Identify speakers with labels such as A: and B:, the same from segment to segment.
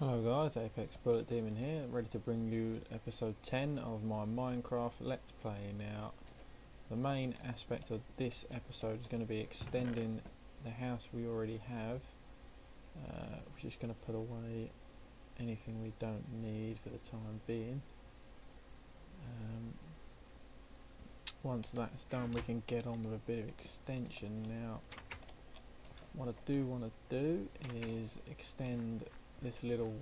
A: Hello guys, ApexBulletDemon here, ready to bring you episode 10 of my Minecraft Let's Play. Now, the main aspect of this episode is going to be extending the house we already have. We're just going to put away anything we don't need for the time being. Once that's done, we can get on with a bit of extension. Now, what I do want to do is extend this little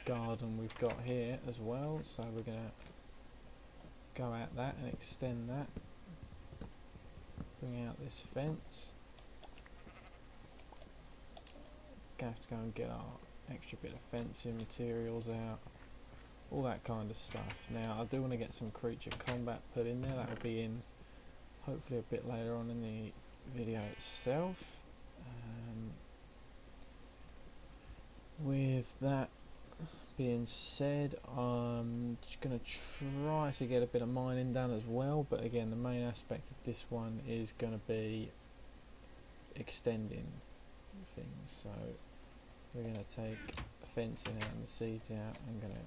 A: garden we've got here as well, so we're going to go at that and extend that, bring out this fence. Gonna have to go and get our extra bit of fencing materials out, all that kind of stuff. Now I do want to get some creature combat put in there. That will be in hopefully a bit later on in the video itself. With that being said, I'm just going to try to get a bit of mining done as well, but again the main aspect of this one is going to be extending things. So we're going to take the fencing out and the seeds out. I'm going to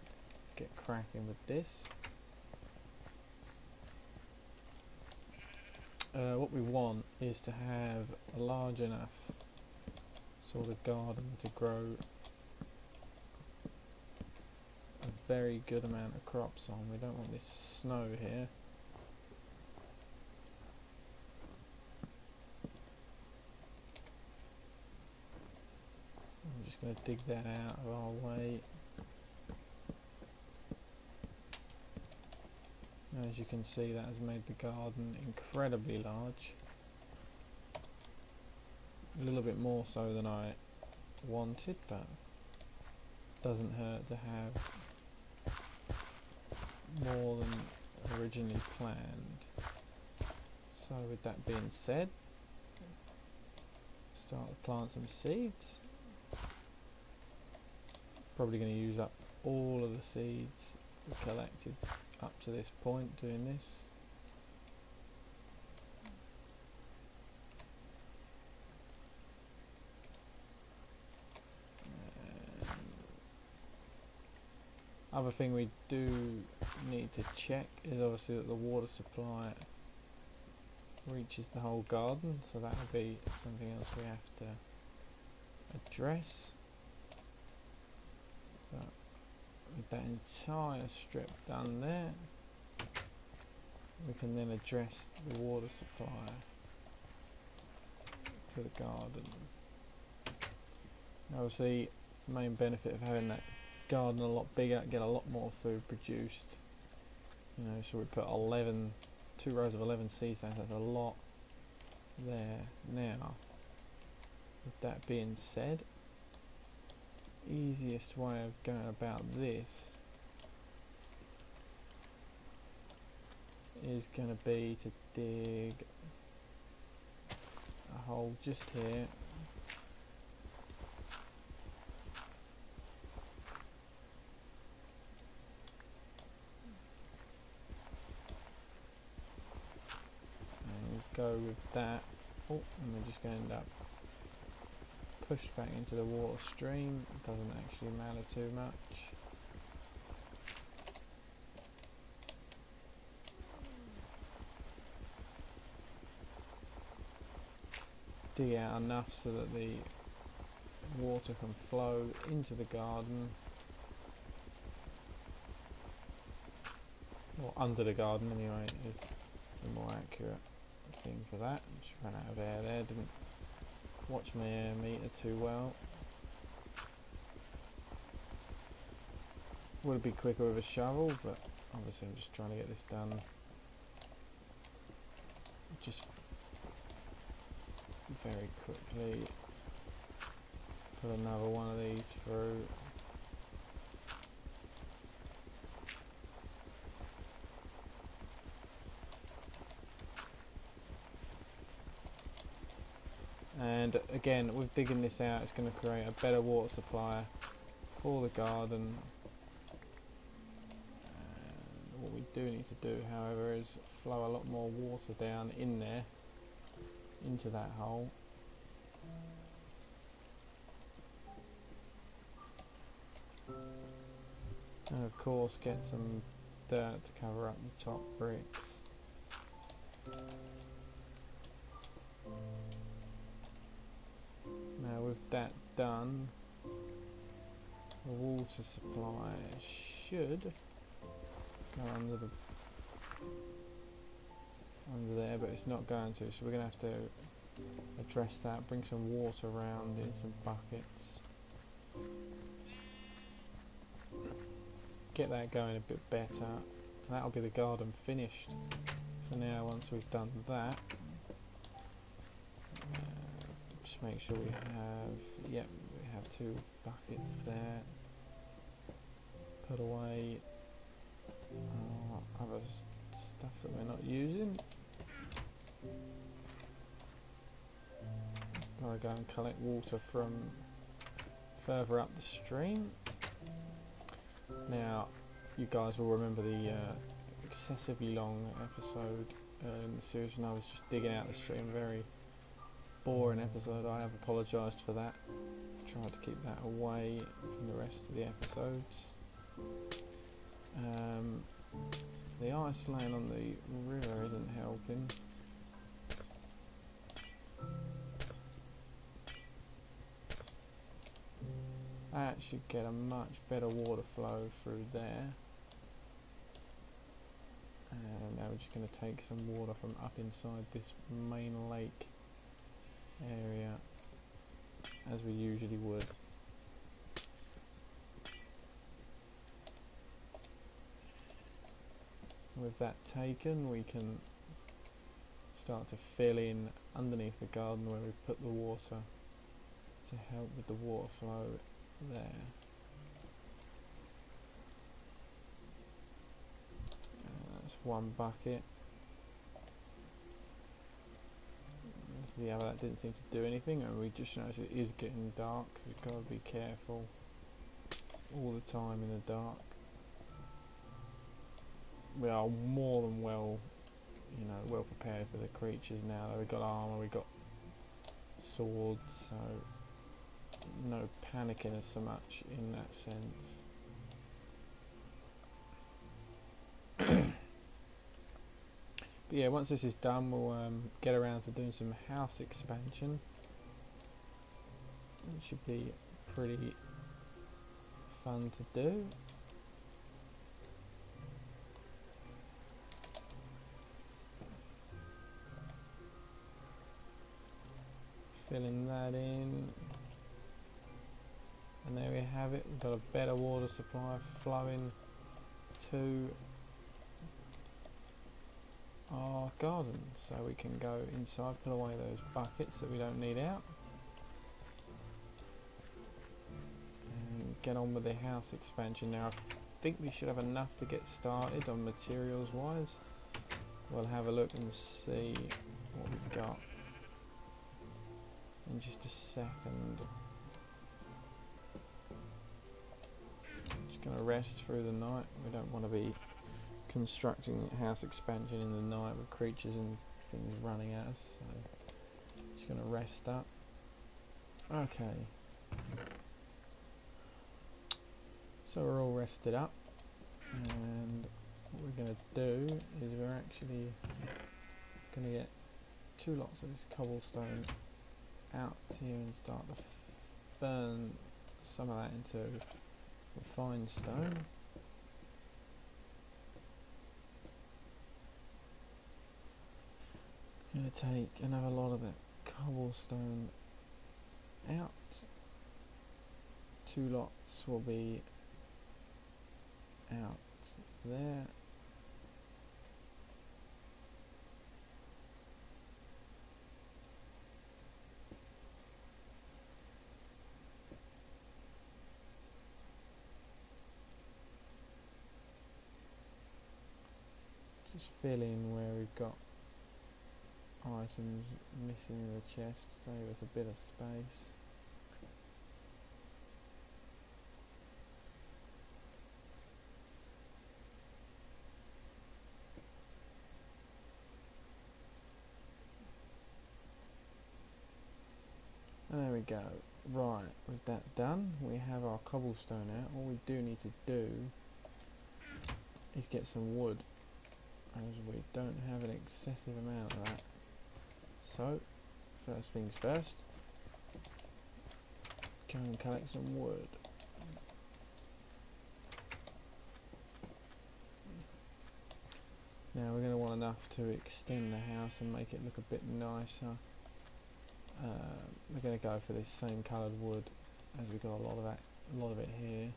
A: get cracking with this. What we want is to have a large enough sort of garden to grow a very good amount of crops on. We don't want this snow here. I'm just going to dig that out of our way. As you can see, that has made the garden incredibly large. A little bit more so than I wanted, but doesn't hurt to have more than originally planned. So with that being said, start to plant some seeds. Probably going to use up all of the seeds we collected up to this point doing this. Other thing we do need to check is obviously that the water supply reaches the whole garden, so that will be something else we have to address. But with that entire strip done there, we can then address the water supply to the garden. Obviously, the main benefit of having that garden a lot bigger, get a lot more food produced. You know, so we put 2 rows of 11 seeds down, that's a lot there. Now, with that being said, easiest way of going about this is going to be to dig a hole just here. Go with that. Oh, and we're just going to end up pushed back into the water stream. It doesn't actually matter too much. Dig out enough so that the water can flow into the garden, or under the garden anyway is the more accurate thing for that. Just ran out of air there, didn't watch my air meter too well. Would be quicker with a shovel, but obviously I'm just trying to get this done just very quickly. Put another one of these through. And again, with digging this out, it's going to create a better water supply for the garden. And what we do need to do, however, is flow a lot more water down in there, into that hole. And of course get some dirt to cover up the top bricks. Now with that done, the water supply should go under there, but it's not going to, so we're going to have to address that, bring some water around in some buckets, get that going a bit better. That'll be the garden finished for now. Once we've done that, just make sure we have, we have 2 buckets there. Put away other stuff that we're not using. Gotta go and collect water from further up the stream. Now, you guys will remember the excessively long episode in the series, and I was just digging out the stream. Very boring episode. I have apologised for that. Tried to keep that away from the rest of the episodes. The ice laying on the river isn't helping. I actually get a much better water flow through there. And now we're just going to take some water from up inside this main lake area, as we usually would. With that taken, we can start to fill in underneath the garden where we put the water to help with the water flow there. That's 1 bucket. That's the other. That didn't seem to do anything, and we just noticed it is getting dark. So we've got to be careful all the time in the dark. We are more than well prepared for the creatures now. We've got armour, we've got swords, so no panicking as so much in that sense. But yeah, once this is done, we'll get around to doing some house expansion. It should be pretty fun to do. Filling that in, and there we have it. We've got a better water supply flowing to our garden, so we can go inside, put away those buckets that we don't need out, and get on with the house expansion. Now I think we should have enough to get started on materials wise. We'll have a look and see what we've got in just a second. Just going to rest through the night. We don't want to be constructing house expansion in the night with creatures and things running at us, so just going to rest up. Okay, so we're all rested up, and what we're going to do is we're actually going to get 2 lots of this cobblestone out here and start to burn some of that into refined stone. I'm going to take another lot of that cobblestone out. 2 lots will be out there. Just fill in where we've got items missing in the chest, save us a bit of space. And there we go. Right, with that done, we have our cobblestone out. All we do need to do is get some wood, as we don't have an excessive amount of that. So first things first, go and collect some wood. Now we're going to want enough to extend the house and make it look a bit nicer. We're going to go for this same coloured wood, as we've got a lot of it here.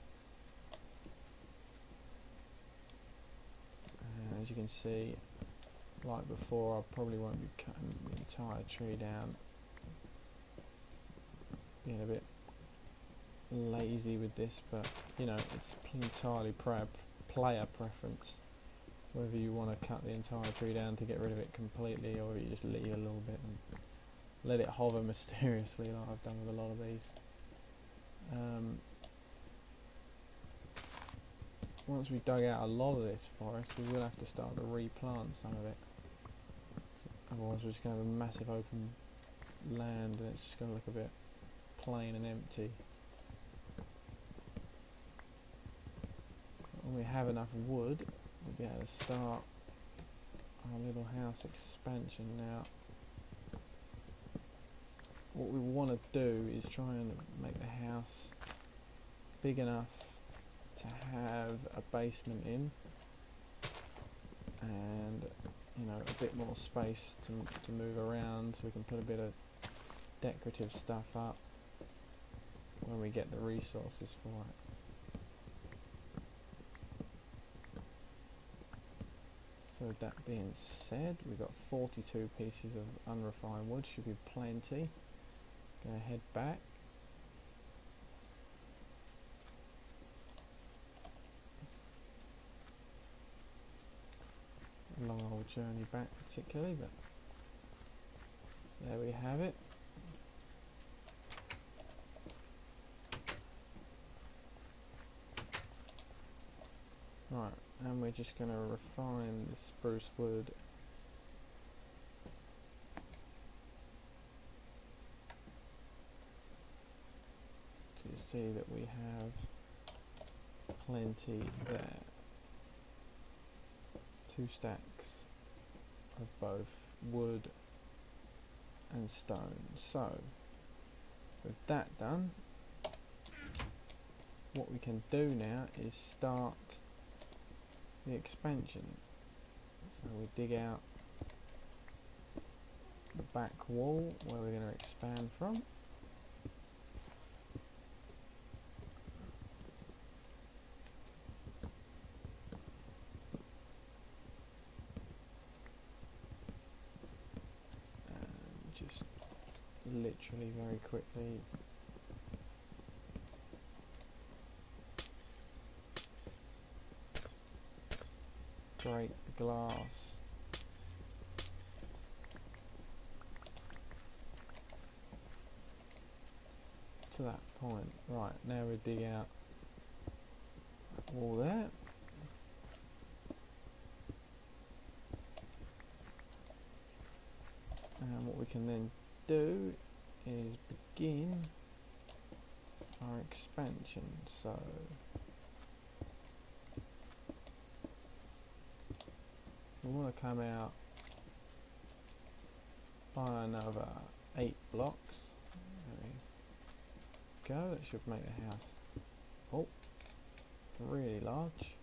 A: As you can see, like before, I probably won't be cutting the entire tree down. Being a bit lazy with this, but you know, it's entirely player preference whether you want to cut the entire tree down to get rid of it completely, or whether you just leave a little bit and let it hover mysteriously like I've done with a lot of these. Once we've dug out a lot of this forest, we will have to start to replant some of it. Otherwise we're just going to have a massive open land and it's just going to look a bit plain and empty. When we have enough wood, we'll be able to start our little house expansion. Now, what we want to do is try and make the house big enough to have a basement in, and you know, a bit more space to move around, so we can put a bit of decorative stuff up when we get the resources for it. So with that being said, we've got 42 pieces of unrefined wood, should be plenty. Gonna head back. A long old journey back particularly, but there we have it. Right, and we're just going to refine the spruce wood to see that we have plenty there. 2 stacks of both wood and stone. So with that done, what we can do now is start the expansion. So we dig out the back wall where we're going to expand from. And just literally very quickly break the glass. To that point. Right, now we dig out that wall there. And what we can then do is begin our expansion. So we want to come out by another 8 blocks. There we go. That should make the house really large.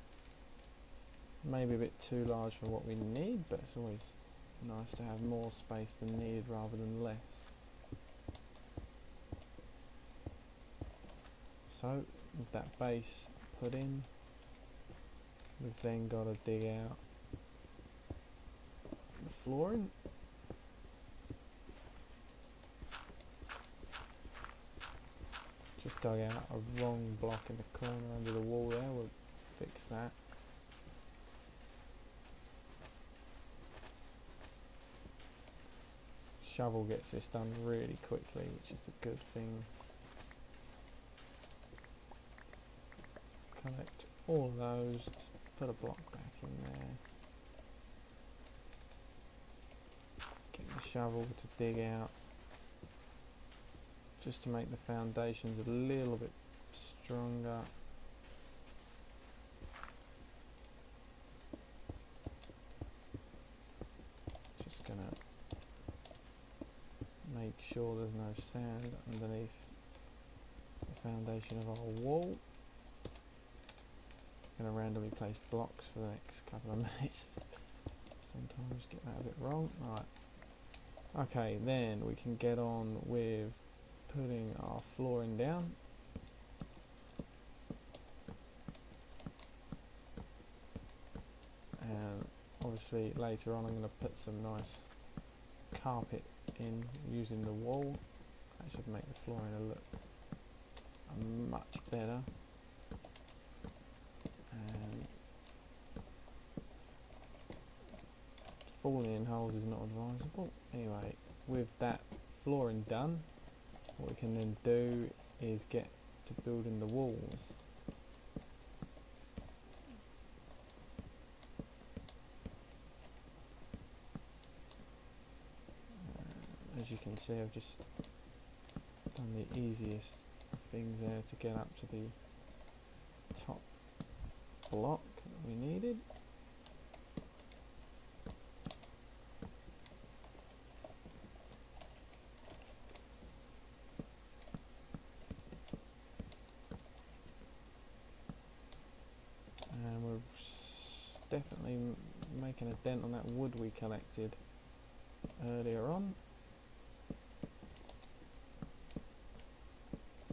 A: Maybe a bit too large for what we need, but it's always nice to have more space than needed rather than less. So with that base put in, we've then got to dig out the flooring. Just dug out a wrong block in the corner under the wall there, we'll fix that. Shovel gets this done really quickly, which is a good thing. Collect all of those, just put a block back in there. Get the shovel to dig out, just to make the foundations a little bit stronger. Just gonna make sure there's no sand underneath the foundation of our wall. I'm gonna randomly place blocks for the next couple of minutes. Sometimes get that a bit wrong. Right. Okay, then we can get on with putting our flooring down. And obviously later on I'm going to put some nice carpet in using the wall. That should make the flooring look much better. And falling in holes is not advisable. Anyway, with that flooring done, what we can then do is get to building the walls. As you can see, I've just done the easiest things there to get up to the top block that we needed. And we're definitely making a dent on that wood we collected earlier on.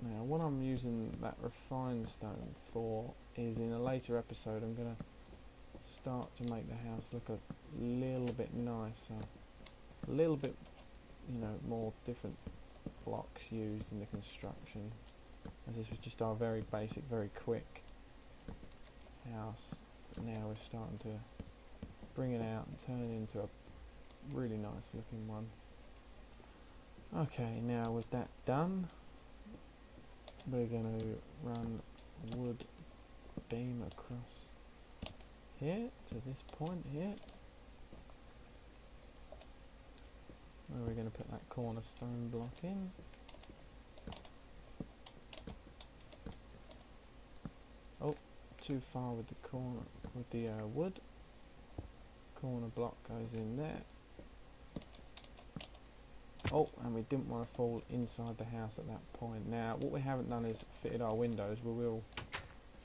A: Now what I'm using that refined stone for is in a later episode I'm going to start to make the house look a little bit nicer, a little bit, you know, more different blocks used in the construction, as this was just our very basic, very quick house. But now we're starting to bring it out and turn it into a really nice looking one. Okay, now with that done, we're going to run a wood beam across here to this point here, where we're going to put that cornerstone block in. Oh, too far with the corner, with the wood. Corner block goes in there. Oh, and we didn't want to fall inside the house at that point. Now, what we haven't done is fitted our windows. We will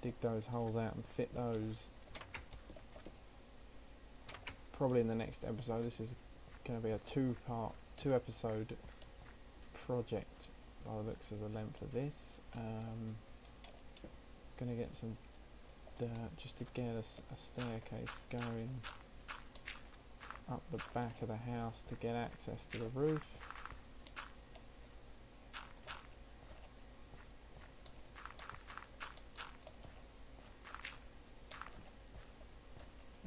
A: dig those holes out and fit those probably in the next episode. This is going to be a two episode project by the looks of the length of this. Going to get some dirt just to get us a staircase going up the back of the house to get access to the roof.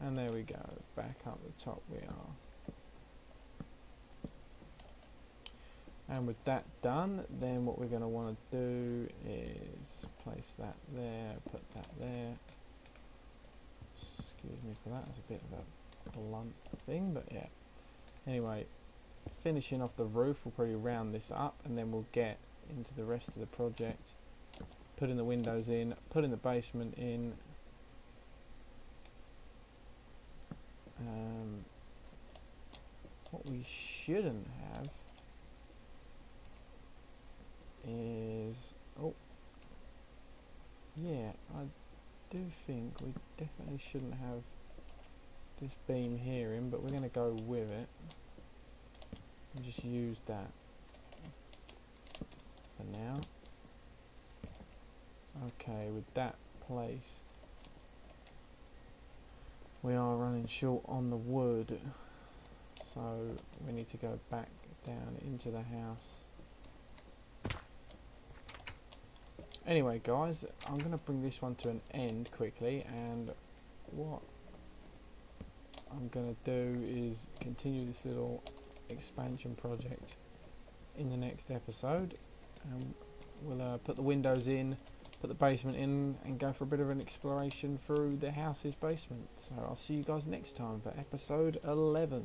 A: And there we go, back up the top we are. And with that done, then what we're going to want to do is place that there, put that there. Excuse me for that, it's a bit of a blunt thing, but yeah. Anyway, finishing off the roof, we'll probably round this up and then we'll get into the rest of the project. Putting the windows in, putting the basement in. What we shouldn't have is, oh yeah, I do think we definitely shouldn't have this beam here in, but we're going to go with it and just use that for now. Okay, with that placed, we are running short on the wood, so we need to go back down into the house. Anyway guys, I'm going to bring this one to an end quickly, and what I'm going to do is continue this little expansion project in the next episode, and we'll put the windows in, put the basement in, and go for a bit of an exploration through the house's basement. So I'll see you guys next time for episode 11.